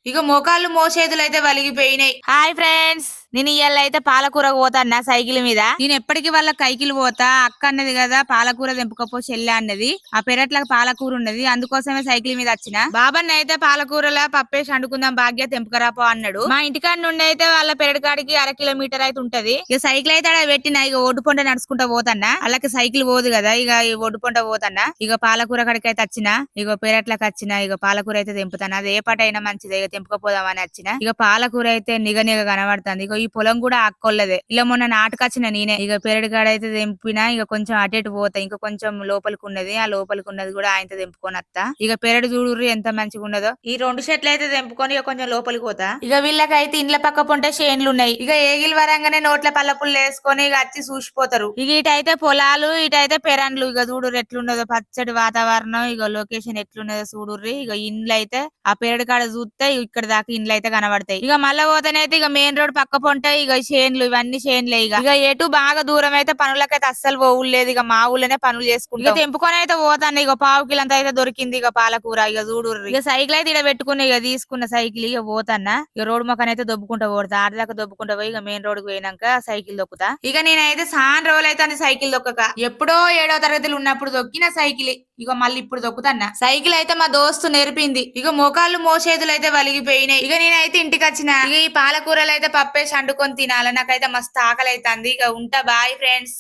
ఇక మోకాళ్ళు మోచేతులు అయితే వలిగిపోయినాయి. హాయ్ ఫ్రెండ్స్, నేను ఇవాళ అయితే పాలకూర పోతాన్నా సైకిల్ మీద. నేను ఎప్పటికి వాళ్ళ కైకిలు పోతా. అక్క అన్నది కదా పాలకూర తెంపుకపో చెల్లె అన్నది. ఆ పెరట్ల పాలకూర ఉన్నది, అందుకోసమే సైకిల్ మీద వచ్చిన. బాబన్న అయితే పాలకూరలా పప్పేసి వండుకుందాం భాగ్య తెంపుకరాపో అన్నాడు. మా ఇంటికాడ నుండి అయితే వాళ్ళ పెరటికాడికి 1/2 కిలోమీటర్ అయితే ఉంటది. ఇక సైకిల్ అయితే ఆడ పెట్టిన, ఇక ఒడ్డు పొంట నడుచుకుంటా పోతన్నా. అలాగే సైకిల్ పోదు కదా, ఇక ఈ ఒడ్డు పొంట పోతన్నా. ఇక పాలకూర కాడికి అయితే వచ్చిన, ఇక పెరట్లకు వచ్చిన. ఇక పాలకూర అయితే తెంపుతాను, అది ఏ పాట అయినా మంచిదే. ఇక తెంపుకపోదామని వచ్చిన. ఇక పాలకూర అయితే నిగ నిగ కనబడుతుంది. ఇక ఈ పొలం కూడా అక్కొల్లదే. ఇలా మొన్న నాటుకొచ్చిన నేనే. ఇక పెరడు కాడ అయితే తెంపినా. ఇక కొంచెం అటు ఇటు పోతా, ఇంకా కొంచెం లోపలికి ఉన్నది. ఆ లోపలికి ఉన్నది కూడా ఆయనతో తెంపుకొని వస్తా. ఇక పెరడు చూడుర్రి ఎంత మంచిగా ఉన్నదో. ఈ 2 చెట్లు అయితే తెంపుకొని ఇక కొంచెం లోపలికి పోతా. ఇక వీళ్ళకైతే ఇండ్ల పక్క పొంటే చేన్లు ఉన్నాయి. ఇక ఏగిలి వరంగానే నోట్ల పల్లపులు వేసుకొని ఇక వచ్చి చూసిపోతారు. ఇక ఇటైతే పొలాలు, ఇటైతే పెరన్లు. ఇక చూడుర్రి ఎట్లున్నదో పచ్చడి వాతావరణం. ఇక లొకేషన్ ఎట్లున్నదో చూడుర్రి. ఇక ఇండ్లు అయితే ఆ పెరడు కాడ చూస్తే ఇక్కడ దాకా ఇండ్లు అయితే కనబడతాయి. ఇక మళ్ళా పోతేనైతే ఇక మెయిన్ రోడ్ పక్క పొంటే ఇక చేన్లు, ఇవన్నీ చేన్లే. ఇక ఎటు బాగా దూరం అయితే పనులకైతే అస్సలు పోవులేదు. ఇక మా ఊళ్ళోనే పనులు చేసుకుంటా. ఇక తెంపుకొని అయితే పోతాను. ఇక పావు కిలంత అయితే దొరికింది ఇక పాలకూర. ఇక చూడుర్రి, ఇక సైకిల్ అయితే ఇక పెట్టుకుని ఇక తీసుకున్న సైకిల్ ఇక పోతాన్నా. ఇక రోడ్ మొక్కన అయితే దొబ్బుకుంటా పోతా. ఆడదాకా దొబ్బుకుంటా పోయి ఇక మెయిన్ రోడ్ కి పోయినాక సైకిల్ దొక్కుతా. ఇక నేనైతే సాన్ రోజులు అయితే సైకిల్ దొక్కక. ఎప్పుడో 7వ తరగతిలో ఉన్నప్పుడు దొక్కిన సైకిల్. ఇక మళ్ళీ ఇప్పుడు దొక్కుతాన్నా. సైకిల్ అయితే మా దోస్తు నేర్పింది. ఇక మోకాళ్ళు మోచేతులు అయితే వలిగిపోయినాయి. ఇక నేనైతే ఇంటికి వచ్చిన. ఇక ఈ పాలకూరలు అయితే పప్పేసి వండుకొని తినాలి. నాకైతే మస్తు ఆకలి అవుతుంది. ఇక ఉంటా, బాయ్ ఫ్రెండ్స్.